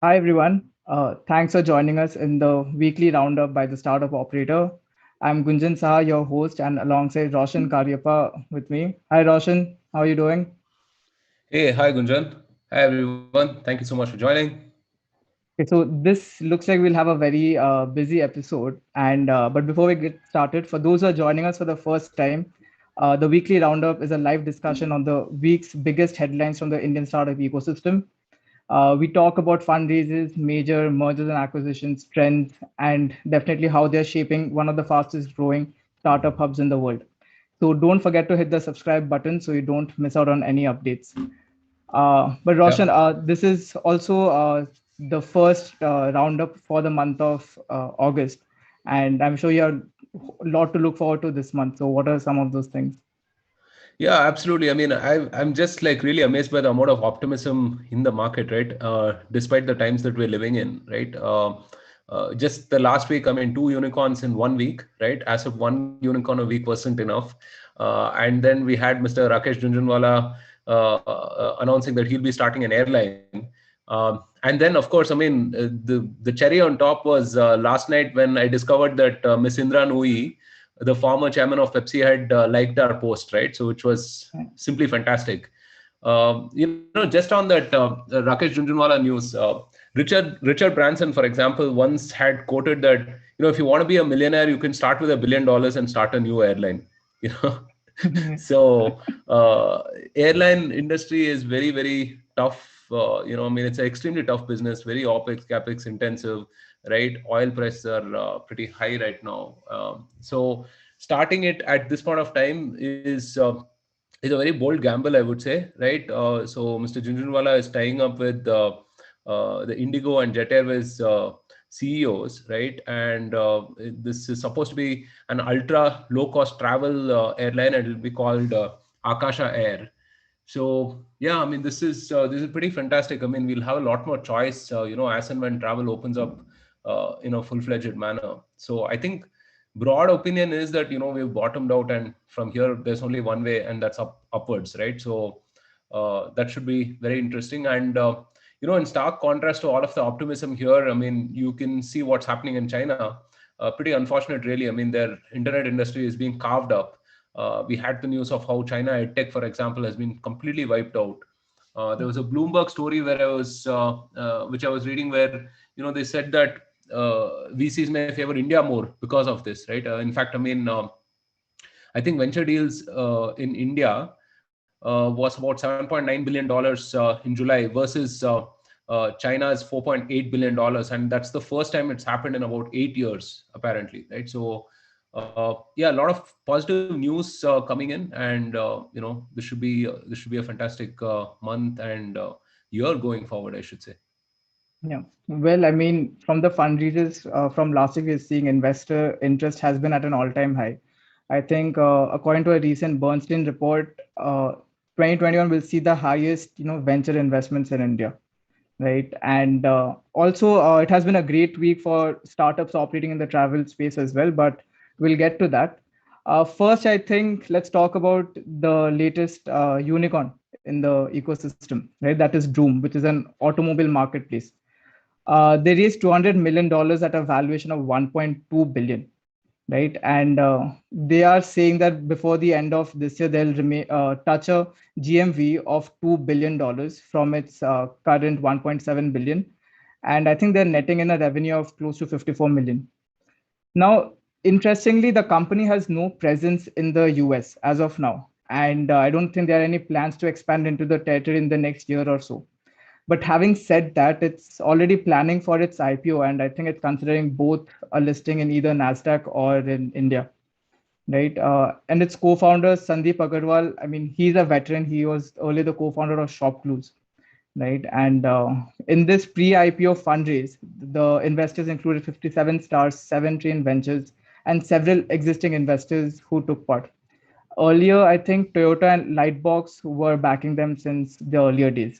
Hi, everyone. Thanks for joining us in the weekly roundup by the Startup Operator. I'm Gunjan Saha, your host, and alongside Roshan Cariappa with me. Hi, Roshan. How are you doing? Hey, hi Gunjan. Hi everyone. Thank you so much for joining. Okay, so this looks like we'll have a very busy episode. And but before we get started, for those who are joining us for the first time, the weekly roundup is a live discussion on the week's biggest headlines from the Indian startup ecosystem. We talk about fundraisers, major mergers and acquisitions, trends, and definitely how they're shaping one of the fastest growing startup hubs in the world. So don't forget to hit the subscribe button so you don't miss out on any updates. But Yeah. Roshan, this is also the first roundup for the month of August, and I'm sure you have a lot to look forward to this month. So what are some of those things? Yeah, absolutely. I mean, I'm just like really amazed by the amount of optimism in the market, right? Despite the times that we're living in, right? Just the last week, I mean, two unicorns in 1 week, right? As if one unicorn a week wasn't enough. And then we had Mr. Rakesh Junjunwala announcing that he'll be starting an airline. And then, of course, I mean, the cherry on top was last night when I discovered that Miss Indra Nooyi, the former chairman of Pepsi, had liked our post, right? So which was simply fantastic. Just on that Rakesh Junjunwala news, Richard Branson, for example, once had quoted that if you want to be a millionaire, you can start with $1 billion and start a new airline. You know, so airline industry is very very tough. I mean, it's an extremely tough business, very opex capex intensive, right? Oil prices are pretty high right now. So starting it at this point of time is a very bold gamble, I would say, right? So Mr. Junjunwala is tying up with the Indigo and Jet Airways CEOs, right? And this is supposed to be an ultra low cost travel airline, and it will be called Akasha Air. So yeah, I mean, this is pretty fantastic. I mean, we'll have a lot more choice, as and when travel opens up in a full-fledged manner. So I think broad opinion is that we've bottomed out, and from here there's only one way, and that's upwards, right? So that should be very interesting. And in stark contrast to all of the optimism here, I mean, you can see what's happening in China. Pretty unfortunate, really. I mean, their internet industry is being carved up. We had the news of how China EdTech, for example, has been completely wiped out. There was a Bloomberg story which I was reading, where they said that VCs may favor India more because of this, right? In fact, I mean, I think venture deals in India was about $7.9 billion in July versus China's $4.8 billion, and that's the first time it's happened in about 8 years, apparently, right? So, yeah, a lot of positive news coming in, and this should be a fantastic month and year going forward, I should say. Yeah. Well, I mean, from the fundraisers from last week, we're seeing investor interest has been at an all-time high. I think, according to a recent Bernstein report, 2021 will see the highest, venture investments in India, right? And also, it has been a great week for startups operating in the travel space as well, but we'll get to that. First, I think let's talk about the latest unicorn in the ecosystem, right? That is Droom, which is an automobile marketplace. They raised $200 million at a valuation of 1.2 billion, right? And they are saying that before the end of this year, they'll touch a GMV of $2 billion from its current 1.7 billion. And I think they're netting in a revenue of close to 54 million. Now, interestingly, the company has no presence in the US as of now. And I don't think there are any plans to expand into the territory in the next year or so. But having said that, it's already planning for its IPO, and I think it's considering both a listing in either Nasdaq or in India, right? And its co-founder Sandeep Agarwal, I mean, he's a veteran. He was earlier the co-founder of ShopClues, right? And in this pre-IPO fundraise, the investors included 57 stars, 7 train ventures, and several existing investors who took part. Earlier, I think Toyota and Lightbox were backing them since the earlier days.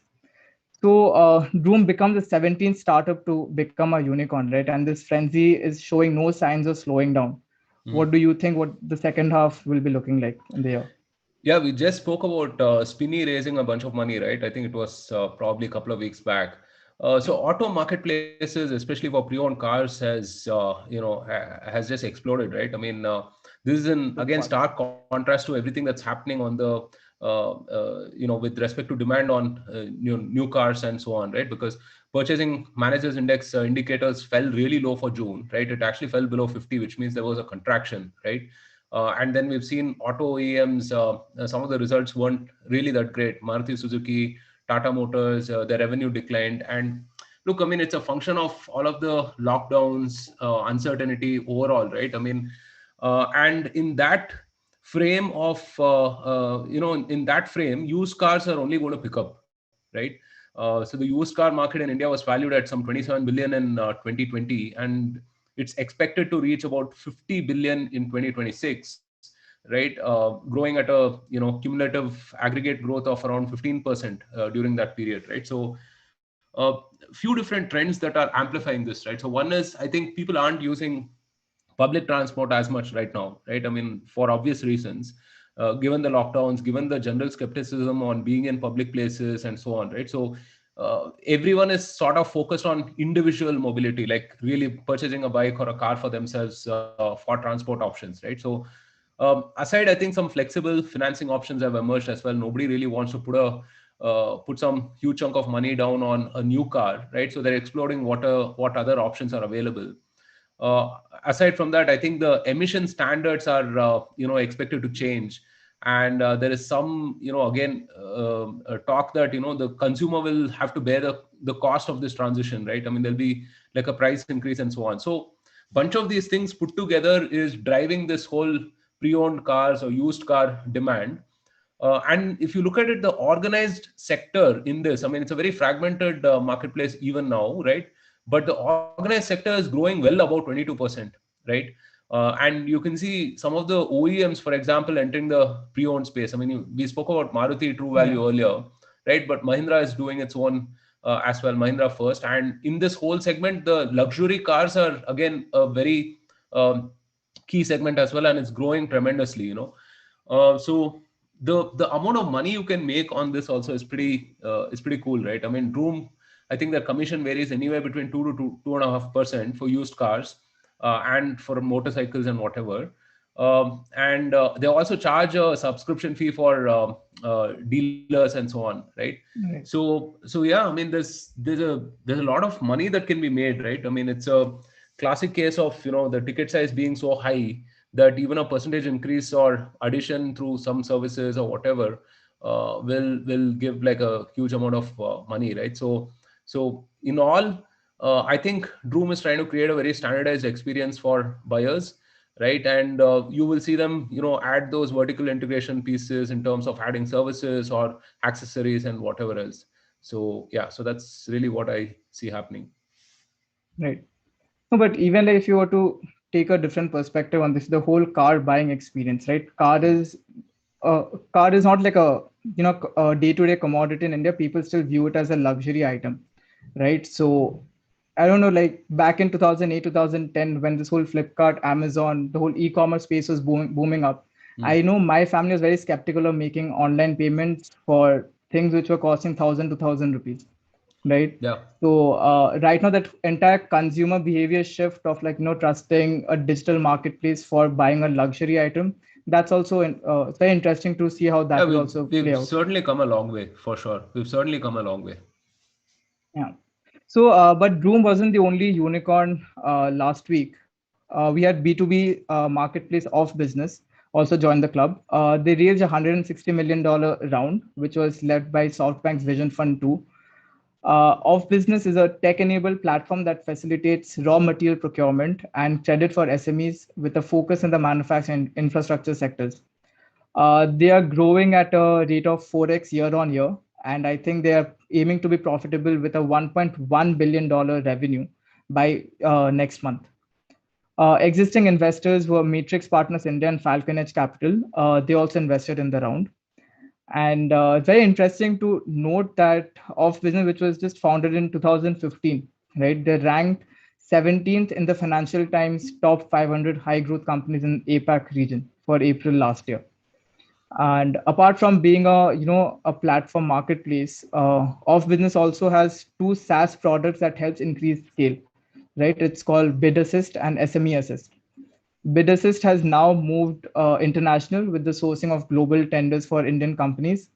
So Droom becomes the 17th startup to become a unicorn, right? And this frenzy is showing no signs of slowing down. Hmm. What do you think? What the second half will be looking like in the year? Yeah, we just spoke about Spinny raising a bunch of money, right? I think it was probably a couple of weeks back. So auto marketplaces, especially for pre-owned cars, has just exploded, right? I mean, this is in So again fast. stark contrast to everything that's happening on the with respect to demand on new cars and so on, right? Because purchasing managers index indicators fell really low for June, right? It actually fell below 50, which means there was a contraction, right? And then we've seen auto OEMs, some of the results weren't really that great. Maruti Suzuki, Tata Motors, their revenue declined. And look, I mean, it's a function of all of the lockdowns, uncertainty overall, right? I mean, and in that frame of, in that frame, used cars are only going to pick up, right? So the used car market in India was valued at some 27 billion in 2020, and it's expected to reach about 50 billion in 2026, right? Growing at a cumulative aggregate growth of around 15% during that period, right? So few different trends that are amplifying this, right? So one is, I think people aren't using public transport as much right now, right? I mean, for obvious reasons, given the lockdowns, given the general skepticism on being in public places and so on, right? So everyone is sort of focused on individual mobility, like really purchasing a bike or a car for themselves for transport options, right? So aside, I think some flexible financing options have emerged as well. Nobody really wants to put some huge chunk of money down on a new car, right? So they're exploring what other options are available. Aside from that, I think the emission standards are expected to change, and there is some again talk that the consumer will have to bear the cost of this transition, right? I mean, there'll be like a price increase and so on. So bunch of these things put together is driving this whole pre-owned cars or used car demand. And if you look at it, the organized sector in this, I mean, it's a very fragmented marketplace even now, right? But the organized sector is growing well above 22%, right? And you can see some of the OEMs, for example, entering the pre-owned space. I mean, we spoke about Maruti True Yeah. Value earlier, right? But Mahindra is doing its own as well, Mahindra first. And in this whole segment, the luxury cars are again a very um, key segment as well, and it's growing tremendously. So the amount of money you can make on this also is pretty cool, right? I mean, Droom, I think the commission varies anywhere between 2 to 2.5% for used cars, and for motorcycles and whatever. And they also charge a subscription fee for dealers and so on, right? Right. So yeah, I mean, there's a lot of money that can be made, right? I mean, it's a classic case of the ticket size being so high that even a percentage increase or addition through some services or whatever will give like a huge amount of money, right? So in all, I think Droom is trying to create a very standardized experience for buyers, right? And you will see them add those vertical integration pieces in terms of adding services or accessories and whatever else. So yeah, so that's really what I see happening. Right. No, but even like if you were to take a different perspective on this, the whole car buying experience, right? Car is not like a a day-to-day commodity in India. People still view it as a luxury item, right? So I don't know, like back in 2008, 2010, when this whole Flipkart, Amazon, the whole e-commerce space was booming up. I know my family was very skeptical of making online payments for things which were costing 1,000 to 2,000 rupees, right? Yeah. So right now that entire consumer behavior shift of like trusting a digital marketplace for buying a luxury item, that's also it's very interesting to see how Yeah, that will also play we've out. certainly come a long way, for sure. We've certainly come a long way. Yeah. So, but Droom wasn't the only unicorn last week. We had B2B marketplace Off Business also joined the club. They raised a $160 million round, which was led by SoftBank's Vision Fund 2. Off Business is a tech-enabled platform that facilitates raw material procurement and credit for SMEs with a focus in the manufacturing and infrastructure sectors. They are growing at a rate of 4x year on year, and I think they are aiming to be profitable with a $1.1 billion revenue by next month. Existing investors were Matrix Partners India and Falcon Edge Capital. They also invested in the round. And it's very interesting to note that Off Business, which was just founded in 2015, right? They ranked 17th in the Financial Times top 500 high growth companies in APAC region for April last year. And apart from being a platform marketplace, off business also has two SaaS products that helps increase scale, right? It's called Bid Assist and SME Assist. Bid Assist has now moved international with the sourcing of global tenders for Indian companies.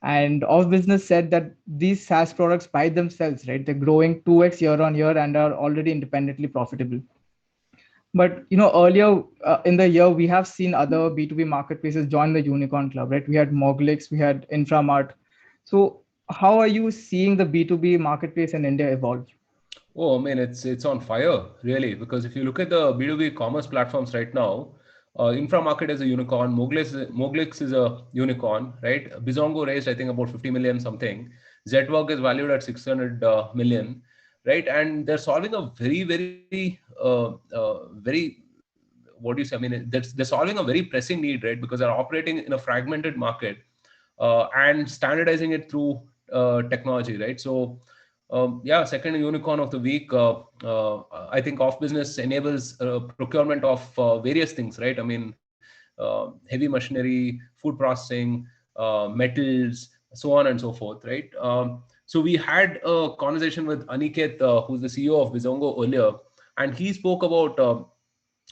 And Off Business said that these SaaS products by themselves, right, they're growing 2x year on year and are already independently profitable. But earlier in the year, we have seen other B2B marketplaces join the Unicorn Club, right? We had Moglix, we had Inframart. So how are you seeing the B2B marketplace in India evolve? Oh, I mean, it's on fire, really, because if you look at the B2B commerce platforms right now, Inframarket is a unicorn, Moglix is a unicorn, right? Bizongo raised, I think, about 50 million something. Zwork is valued at 600 million, right? And they're solving a very, what do you say? I mean, they're solving a very pressing need, right? Because they're operating in a fragmented market and standardizing it through technology, right? So, yeah, second unicorn of the week. I think Off Business enables procurement of various things, right? I mean, heavy machinery, food processing, metals, so on and so forth, right? So we had a conversation with Aniket, who's the CEO of Bizongo earlier, and he spoke about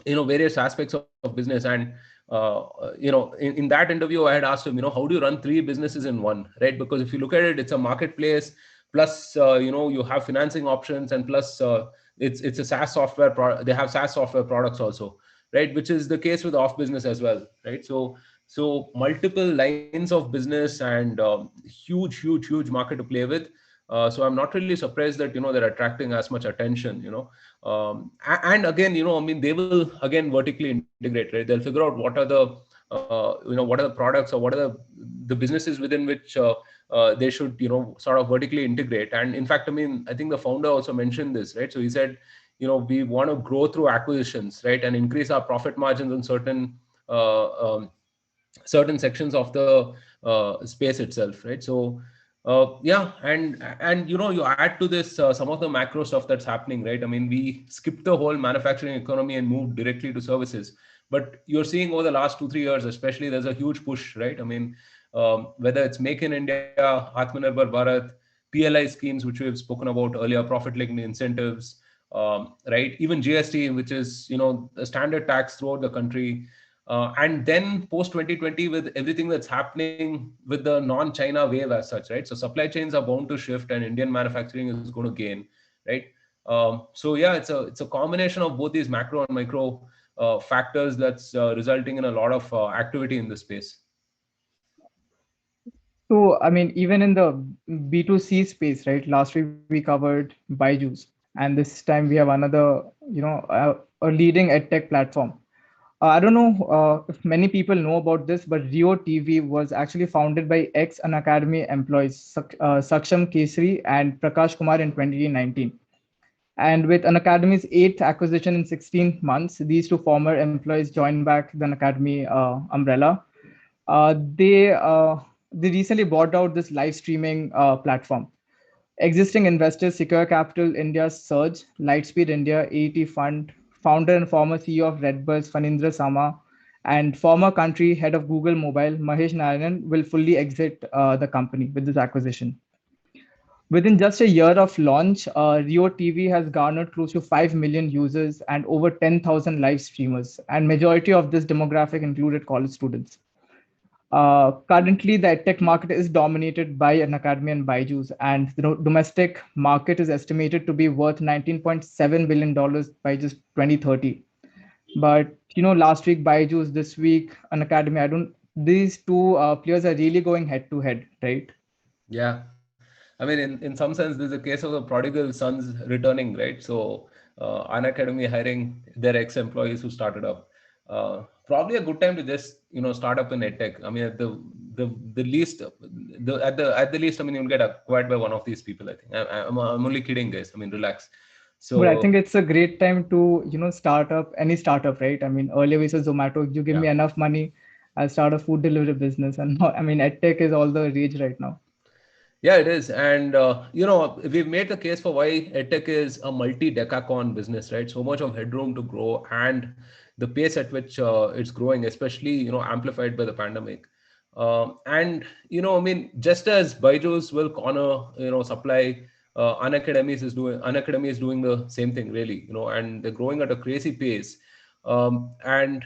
various aspects of business. And in that interview, I had asked him, how do you run three businesses in one, right? Because if you look at it, it's a marketplace, plus you have financing options, and plus it's a SaaS software they have SaaS software products also, right? Which is the case with Off Business as well, right? So multiple lines of business and huge market to play with. So I'm not really surprised that they're attracting as much attention. And again, I mean, they will again vertically integrate, right? They'll figure out what are the what are the products, or what are the businesses within which they should sort of vertically integrate. And in fact, I mean, I think the founder also mentioned this, right? So he said, we want to grow through acquisitions, right, and increase our profit margins in uh, um, certain sections of the space itself, right? So yeah, and you add to this some of the macro stuff that's happening, right? I mean, we skipped the whole manufacturing economy and moved directly to services. But you're seeing over the last 2 3 years especially, there's a huge push, right? I mean, whether it's Make in India, Atmanirbhar Bharat, PLI schemes, which we've spoken about earlier, profit linked incentives, right? Even GST, which is a standard tax throughout the country. And then post 2020, with everything that's happening with the non-China wave as such, right? So supply chains are bound to shift, and Indian manufacturing is going to gain, right? So yeah, it's a combination of both these macro and micro factors that's resulting in a lot of activity in this space. So, I mean, even in the B2C space, right? Last week we covered Byju's, and this time we have another, a leading edtech platform. I don't know if many people know about this, but Rio TV was actually founded by ex Unacademy employees Saksham Kesari and Prakash Kumar in 2019. And with Unacademy's eighth acquisition in 16 months, these two former employees joined back the Unacademy umbrella. They recently bought out this live streaming platform. Existing investors Secure Capital India's Surge, Lightspeed India, AET Fund, founder and former CEO of Redbus, Fanindra Sama, and former country head of Google Mobile, Mahesh Narayan, will fully exit the company with this acquisition. Within just a year of launch, Rio TV has garnered close to 5 million users and over 10,000 live streamers, and majority of this demographic included college students. Currently, the edtech market is dominated by Unacademy and Byju's, and the domestic market is estimated to be worth $19.7 billion by just 2030. But last week Byju's, this week Unacademy. I don't. These two players are really going head to head, right? Yeah. I mean, in some sense, there's a case of the prodigal sons returning, right? So, Unacademy hiring their ex-employees who started up. Probably a good time to just, start up in edtech. I mean, at the least, at the least, I mean, you'll get acquired by one of these people. I think. I'm only kidding, guys. I mean, relax. But I think So, it's a great time to start up any startup, right? I mean, earlier we said Zomato, you give me yeah. enough money, I'll start a food delivery business, and now, I mean, edtech is all the rage right now. Yeah, it is. And, we've made the case for why EdTech is a multi-decacorn business, right? So much of headroom to grow, and the pace at which it's growing, especially, amplified by the pandemic. And I mean, just as Byju's will corner, supply, Unacademy is doing the same thing, really, and they're growing at a crazy pace. And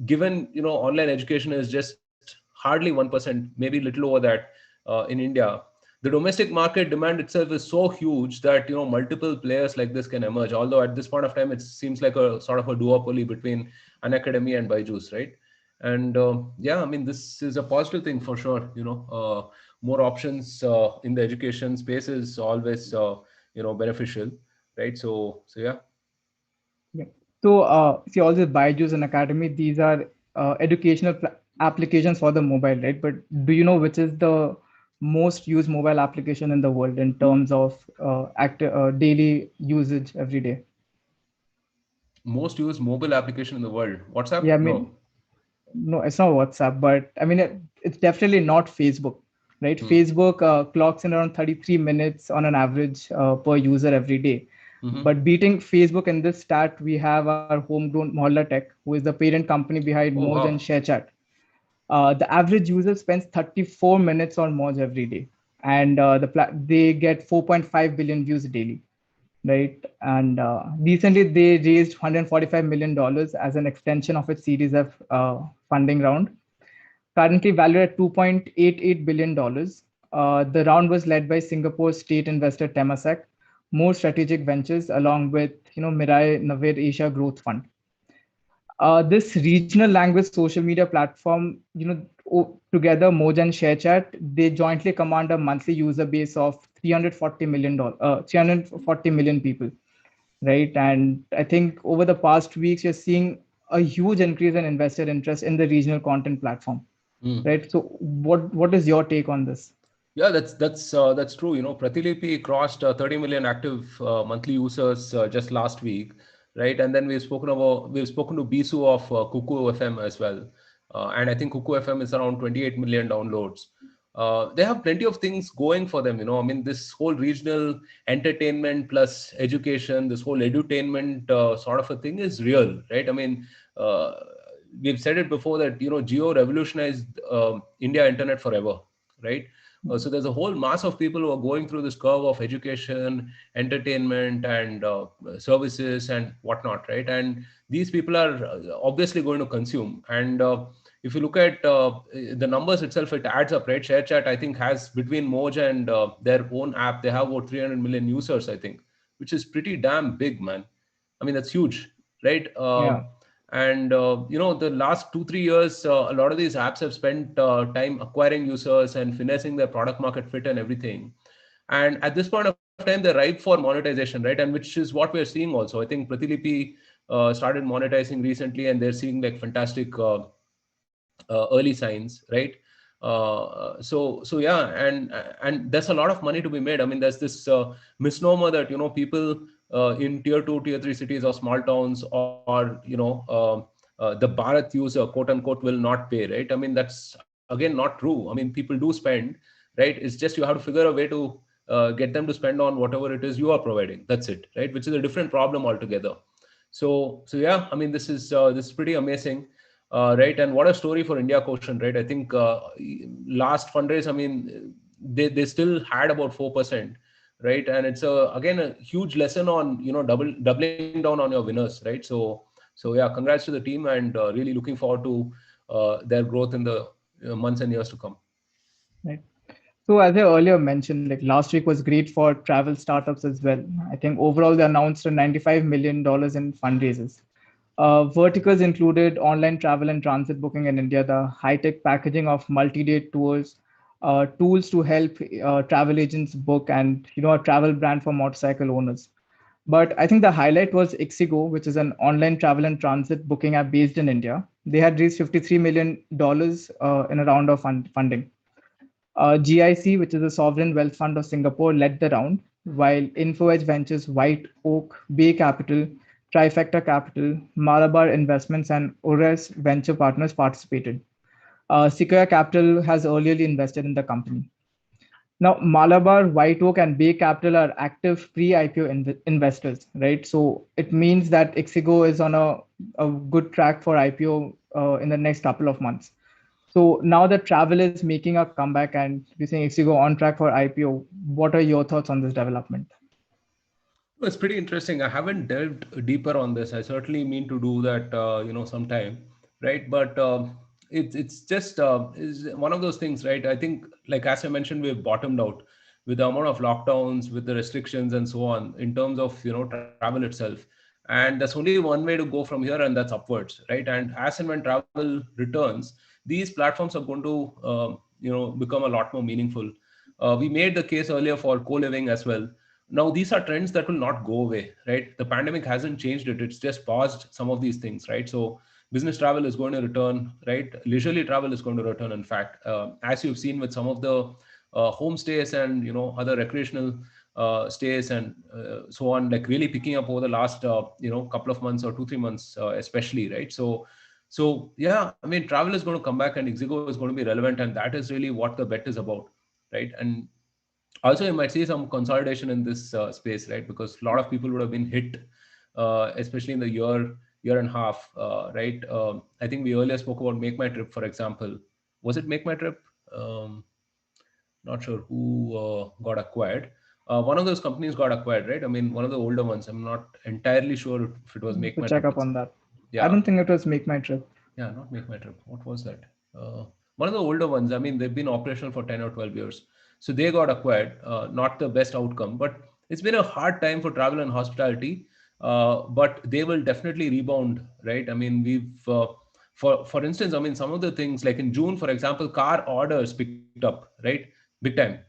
given online education is just hardly 1%, maybe little over that in India, the domestic market demand itself is so huge that multiple players like this can emerge. Although at this point of time, it seems like a sort of a duopoly between Unacademy and Byju's, right? And yeah, I mean, this is a positive thing for sure. More options in the education space is always beneficial, right? So yeah. Yeah. So, see, all these Byju's and Academy, these are educational applications for the mobile, right? But do you know which is the most used mobile application in the world in terms of daily usage every day? Most used mobile application in the world, Yeah, I WhatsApp? mean, No. no, it's not WhatsApp, but I mean, it's definitely not Facebook, right? Hmm. Facebook clocks in around 33 minutes on an average per user every day. Mm-hmm. But beating Facebook in this stat, we have our homegrown Mohalla Tech, who is the parent company behind Oh, Moj and wow. ShareChat. The average user spends 34 minutes on Moj every day, and they get 4.5 billion views daily, right? And recently they raised $145 million as an extension of its Series F funding round, currently valued at $2.88 billion. The round was led by Singapore state investor Temasek, more strategic ventures, along with Mirai Naver Asia Growth Fund. This regional language social media platform, together Moj and ShareChat, they jointly command a monthly user base of 340 million people, right? And I think over the past weeks, you're seeing a huge increase in investor interest in the regional content platform, Hmm. right? So what is your take on this? Yeah, that's true. Pratilipi crossed 30 million active monthly users just last week, right? And then we've spoken to Bisu of Kuku FM as well, and I think Kuku FM is around 28 million downloads. They have plenty of things going for them. I mean, this whole regional entertainment plus education, this whole edutainment sort of a thing is real, right? I mean, uh, we've said it before that Geo revolutionized India internet forever, right? So there's a whole mass of people who are going through this curve of education, entertainment, and services and whatnot, right? And these people are obviously going to consume. And if you look at the numbers itself, it adds up, right? ShareChat, I think, has between Moj and their own app, they have about 300 million users, I think, which is pretty damn big, man. I mean, that's huge, right? Yeah. And the last 2 3 years, a lot of these apps have spent time acquiring users and finessing their product market fit and everything. And at this point of time, they're ripe for monetization, right? And which is what we're seeing also. I think Pratilipi started monetizing recently, and they're seeing like fantastic early signs, right? So yeah, and there's a lot of money to be made. I mean, there's this misnomer that people in tier 2 tier 3 cities or small towns, or the Bharat user, quote unquote, will not pay, right? I mean, that's again not true. I mean, people do spend, right? It's just you have to figure a way to get them to spend on whatever it is you are providing. That's it, right? Which is a different problem altogether. So yeah, I mean, this is pretty amazing, right? And what a story for India Quotient, right? I think last fundraise, I mean, they still had about 4%, right? And it's again a huge lesson on doubling down on your winners, right? So yeah, congrats to the team, and really looking forward to their growth in the months and years to come. Right. So as I earlier mentioned, like last week was great for travel startups as well. I think overall they announced a $95 million in fundraisers. Verticals included online travel and transit booking in India, the high-tech packaging of multi-day tours, tools to help travel agents book, and a travel brand for motorcycle owners. But I think the highlight was Exego, which is an online travel and transit booking app based in India. They had raised $53 million in a round of funding. GIC, which is a sovereign wealth fund of Singapore, led the round, while InfoEdge Ventures, White Oak, Bay Capital, Trifecta Capital, Malabar Investments, and Ores Venture Partners participated. Sequoia Capital has earlier invested in the company. Now, Malabar, White Oak, and Bay Capital are active pre-IPO investors, right? So it means that Exego is on a good track for IPO in the next couple of months. So now that travel is making a comeback and we're seeing Exego on track for IPO, what are your thoughts on this development? Well, it's pretty interesting. I haven't delved deeper on this. I certainly mean to do that, sometime, right? But it's just is one of those things, right? I think, like as I mentioned, we've bottomed out with the amount of lockdowns, with the restrictions, and so on in terms of travel itself. And there's only one way to go from here, and that's upwards, right? And as and when travel returns, these platforms are going to become a lot more meaningful. We made the case earlier for co-living as well. Now these are trends that will not go away, right? The pandemic hasn't changed it, it's just paused some of these things, right? So business travel is going to return, right? Leisurely travel is going to return. In fact, as you've seen with some of the homestays and other recreational stays and so on, like really picking up over the last couple of months or 2 3 months, especially, right? So yeah, I mean, travel is going to come back and Exego is going to be relevant, and that is really what the bet is about, right? And also, you might see some consolidation in this space, right? Because a lot of people would have been hit, especially in the year and a half, right? I think we earlier spoke about Make My Trip, for example. Was it Make My Trip? Um, Not sure who got acquired. One of those companies got acquired, right? I mean, one of the older ones. I'm not entirely sure if it was Make To My check Trip up itself. on that. I Yeah, don't think it was Make My Trip. yeah, not Make My Trip. What was that? Uh, One of the older ones. I mean, they've been operational for 10 or 12 years. So they got acquired. Not the best outcome, but it's been a hard time for travel and hospitality. But they will definitely rebound, right? I mean, for instance, I mean, some of the things like in June, for example, car orders picked up, right? Big time.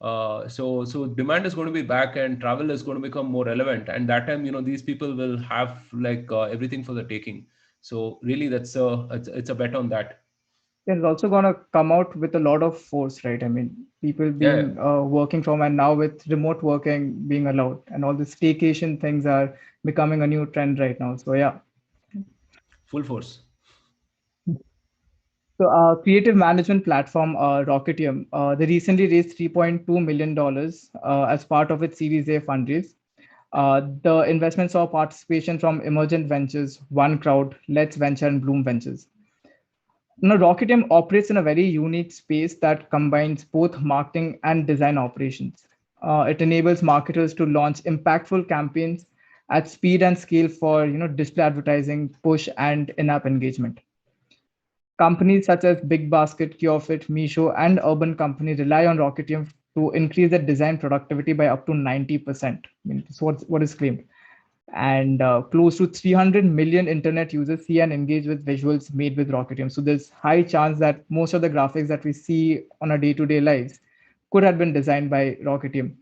So demand is going to be back and travel is going to become more relevant. And that time, these people will have like everything for the taking. So really, it's a bet on that. It's also gonna come out with a lot of force, right? I mean, people Yeah, yeah. being working from, and now with remote working being allowed, and all the staycation things are becoming a new trend right now. So yeah. Full force. So, creative management platform Rocketdm, they recently raised $3.2 million as part of its Series A fundraise. The investment saw participation from Emergent Ventures, One Crowd, Let's Venture, and Bloom Ventures. Now, Rocketdm operates in a very unique space that combines both marketing and design operations. It enables marketers to launch impactful campaigns at speed and scale for display advertising, push, and in-app engagement. Companies such as Big Basket, Curefit, Meesho, and Urban Company rely on Rocketdm to increase their design productivity by up to 90%. I mean, that's what is claimed. And close to 300 million internet users see and engage with visuals made with Rocketdm. So there's high chance that most of the graphics that we see on our day-to-day lives could have been designed by Rocketdm.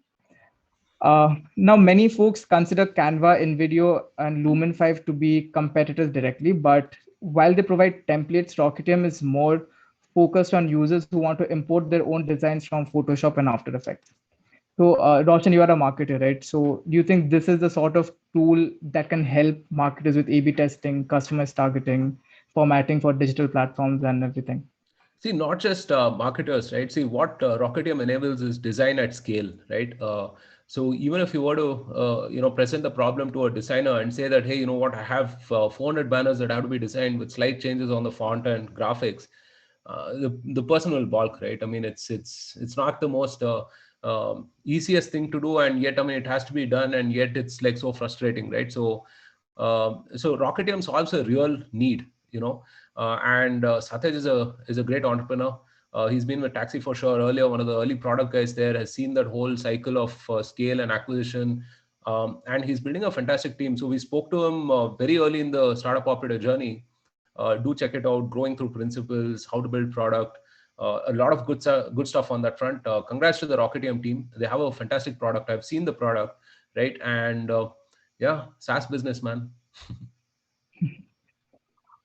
Now, many folks consider Canva, InVideo, and Lumen 5 to be competitors directly, but while they provide templates, Rocketdm is more focused on users who want to import their own designs from Photoshop and After Effects. So, Roshan, you are a marketer, right? So, do you think this is the sort of tool that can help marketers with A/B testing, customers targeting, formatting for digital platforms, and everything? See, not just marketers, right? See, what Rocketdm enables is design at scale, right? So even if you were to, present the problem to a designer and say that, hey, you know what, I have 400 banners that have to be designed with slight changes on the font and graphics, the person will balk, right? I mean, it's not the most easiest thing to do, and yet, I mean, it has to be done, and yet it's like so frustrating, right? So Rocketdm solves a real need, and Satyaj is a great entrepreneur. He's been with Taxi for sure earlier, one of the early product guys there, has seen that whole cycle of scale and acquisition, and he's building a fantastic team. So we spoke to him very early in the startup operator journey. Do check it out, growing through principles, how to build product. A lot of good stuff on that front. Congrats to the Rocketdm team. They have a fantastic product. I've seen the product, right? And yeah, SaaS business, man.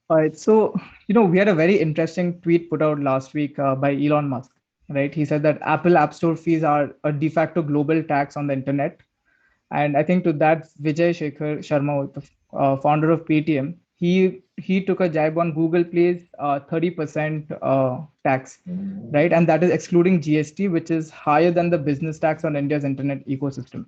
All right. So, we had a very interesting tweet put out last week by Elon Musk, right? He said that Apple App Store fees are a de facto global tax on the internet. And I think to that, Vijay Shekhar Sharma, the founder of Paytm, he took a jab on Google Play's 30% tax, right? And that is excluding GST, which is higher than the business tax on India's internet ecosystem.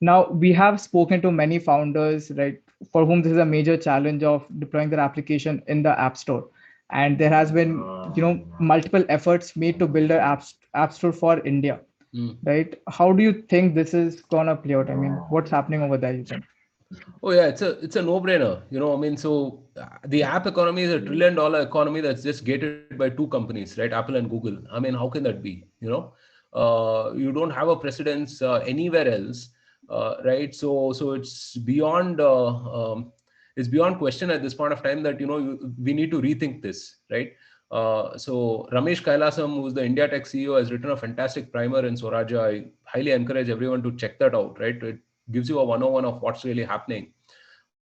Now, we have spoken to many founders, right, for whom this is a major challenge of deploying their application in the App Store. and there has been, multiple efforts made to build a app store for India, Mm. right? How do you think this is gonna play out? I mean, what's happening over there, you think? Oh yeah, it's a no-brainer. I mean, so the app economy is a $1 trillion economy that's just gated by two companies, right? Apple and Google. I mean, how can that be? You don't have a precedence anywhere else, right? So it's beyond question at this point of time that we need to rethink this, right? So Ramesh Kailasam, who's the India Tech CEO, has written a fantastic primer in Swarajya. I highly encourage everyone to check that out, right? It gives you a 101 of what's really happening.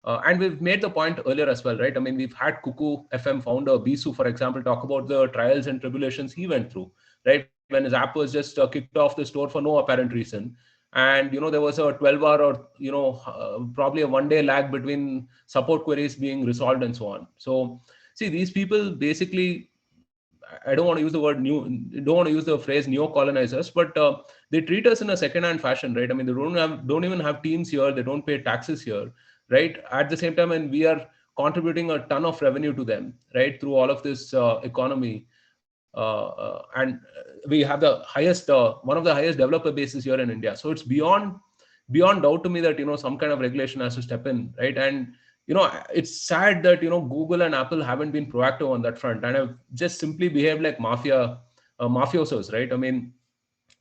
And we've made the point earlier as well, right? I mean, we've had Kuku FM founder Bisu, for example, talk about the trials and tribulations he went through, right? When his app was just kicked off the store for no apparent reason. And, there was a 12-hour or, probably a one-day lag between support queries being resolved and so on. So, see, these people basically, I don't want to use the word new, don't want to use the phrase neo-colonizers, but they treat us in a second-hand fashion, right? I mean, they don't even have teams here. They don't pay taxes here, right? At the same time, and we are contributing a ton of revenue to them, right, through all of this economy. And we have the highest, one of the highest developer bases here in India. So it's beyond doubt to me that some kind of regulation has to step in, right? And it's sad that Google and Apple haven't been proactive on that front and have just simply behaved like mafiosos, right? I mean,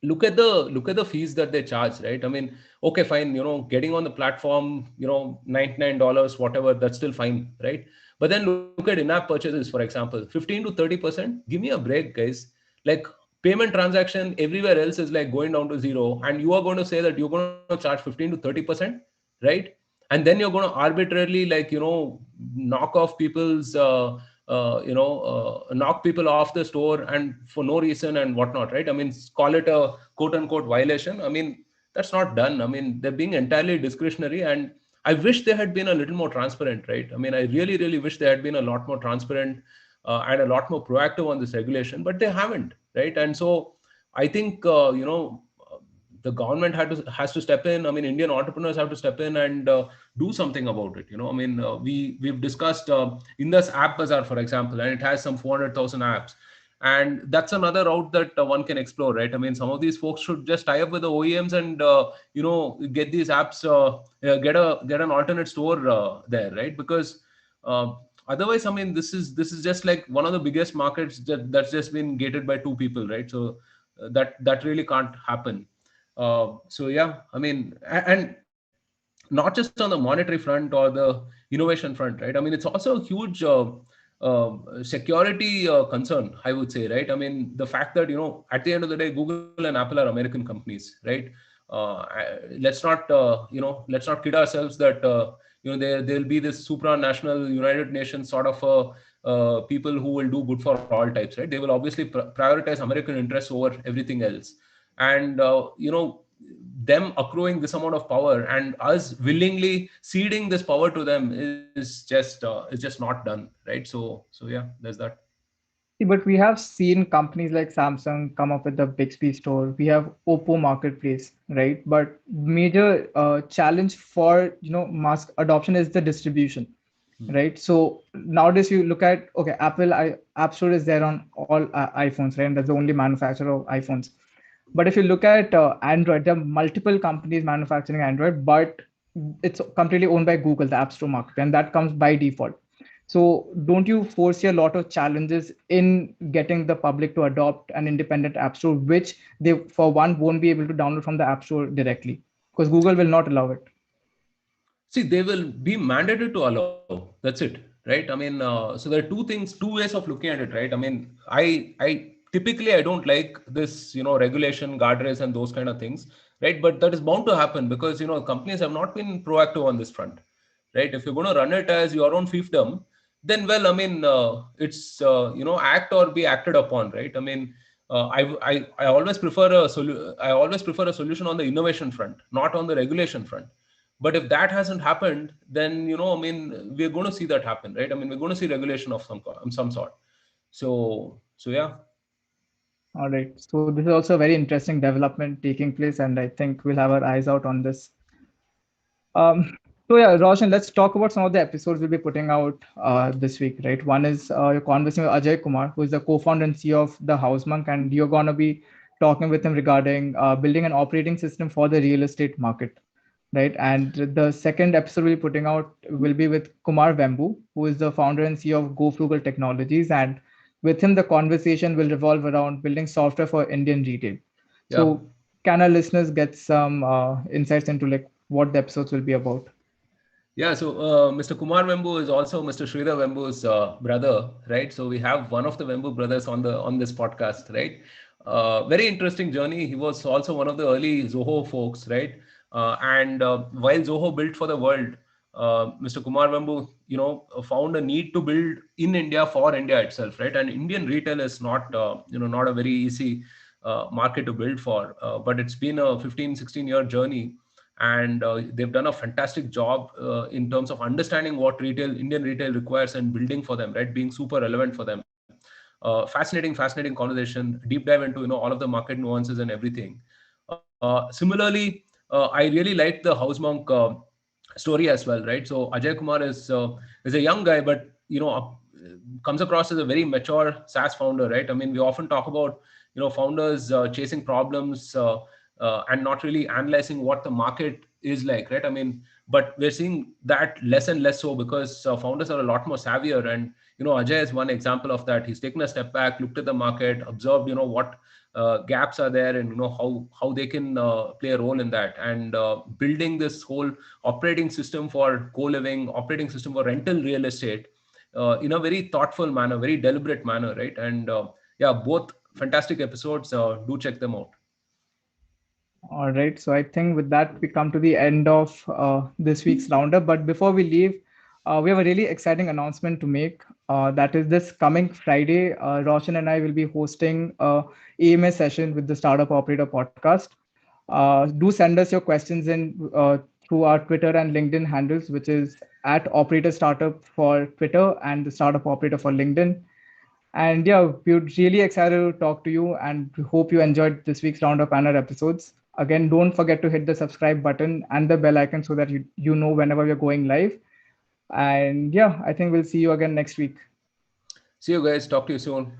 look at the fees that they charge, right? I mean, okay, fine, getting on the platform, $99, whatever, that's still fine, right? But then look at in-app purchases, for example, 15 to 30%. Give me a break, guys. Like, payment transaction everywhere else is like going down to zero, and you are going to say that you're going to charge 15 to 30%, right? And then you're going to arbitrarily, like, knock off people's knock people off the store and for no reason and whatnot, right? I mean, call it a quote unquote violation. I mean, that's not done. I mean, they're being entirely discretionary, and I wish they had been a little more transparent, right? I mean, I really, really wish they had been a lot more transparent and a lot more proactive on this regulation, but they haven't, right? And so I think, the government has to step in. I mean, Indian entrepreneurs have to step in and do something about it. I mean, we've discussed Indus App Bazaar, for example, and it has some 400,000 apps. And that's another route that one can explore, right? I mean, some of these folks should just tie up with the OEMs and get these apps, get an alternate store there, right? Because uh, otherwise, I mean, this is just like one of the biggest markets that's just been gated by two people, right? So that really can't happen. So yeah, I mean, and not just on the monetary front or the innovation front, right? I mean, it's also a huge security concern, I would say, right? I mean, the fact that at the end of the day, Google and Apple are American companies, right? Let's not kid ourselves that there'll be this supranational United Nations sort of people who will do good for all types, right? They will obviously prioritize American interests over everything else, and them accruing this amount of power and us willingly ceding this power to them is just not done, right? So yeah, there's that. See, but we have seen companies like Samsung come up with the Bixby store. We have Oppo Marketplace, right? But major challenge for mass adoption is the distribution, right? So nowadays you look at, okay, App Store is there on all iPhones, right? And that's the only manufacturer of iPhones. But if you look at Android, there are multiple companies manufacturing Android, but it's completely owned by Google, the App Store market, and that comes by default. So don't you foresee a lot of challenges in getting the public to adopt an independent App Store, which they, for one, won't be able to download from the App Store directly because Google will not allow it? See, they will be mandated to allow. That's it, right? I mean, so there are two ways of looking at it, right? I mean, I typically I don't like this, regulation, guardrails, and those kind of things, right? But that is bound to happen because companies have not been proactive on this front, right? If you're going to run it as your own fiefdom, then well, I mean, it's act or be acted upon, right? I mean, I always prefer I always prefer a solution on the innovation front, not on the regulation front. But if that hasn't happened, then I mean, we're going to see that happen, right? I mean, we're going to see regulation of some sort. So yeah. All right. So this is also a very interesting development taking place, and I think we'll have our eyes out on this. Um, So yeah, Roshan, let's talk about some of the episodes we'll be putting out this week, right? One is your conversation with Ajay Kumar, who is the co-founder and CEO of the House Monk, and you're gonna be talking with him regarding building an operating system for the real estate market, right? And the second episode we'll be putting out will be with Kumar Vembu, who is the founder and CEO of Go Frugal Technologies, and with him the conversation will revolve around building software for Indian retail. Yeah. So can our listeners get some insights into like what the episodes will be about? Yeah, so Mr. Kumar Vembu is also Mr. Sridhar Vembu's brother, right? So we have one of the Vembu brothers on this podcast, right? Very interesting journey. He was also one of the early Zoho folks, right? And while Zoho built for the world, Mr. Kumar Vembu, found a need to build in India for India itself, right? And Indian retail is not, not a very easy market to build for, but it's been a 15, 16-year journey, and they've done a fantastic job in terms of understanding what Indian retail requires and building for them, right? Being super relevant for them. Fascinating conversation, deep dive into all of the market nuances and everything. Similarly, I really liked the House Monk story as well, right? So Ajay Kumar is a young guy, but comes across as a very mature SaaS founder, right? I mean, we often talk about founders chasing problems and not really analyzing what the market is like, right? I mean, but we're seeing that less and less so, because founders are a lot more savvier. And Ajay is one example of that. He's taken a step back, looked at the market, observed what gaps are there, and how they can play a role in that, and building this whole operating system for co-living, operating system for rental real estate in a very thoughtful manner, very deliberate manner, right? And yeah, both fantastic episodes. Do check them out. All right. So I think with that, we come to the end of this week's roundup. But before we leave, we have a really exciting announcement to make. That is this coming Friday, Roshan and I will be hosting a AMA session with the Startup Operator podcast. Do send us your questions in through our Twitter and LinkedIn handles, which is at Operator Startup for Twitter and the Startup Operator for LinkedIn. And yeah, we're really excited to talk to you and we hope you enjoyed this week's roundup and our episodes. Again, don't forget to hit the subscribe button and the bell icon so that you know whenever we're going live. And yeah, I think we'll see you again next week. See you guys. Talk to you soon.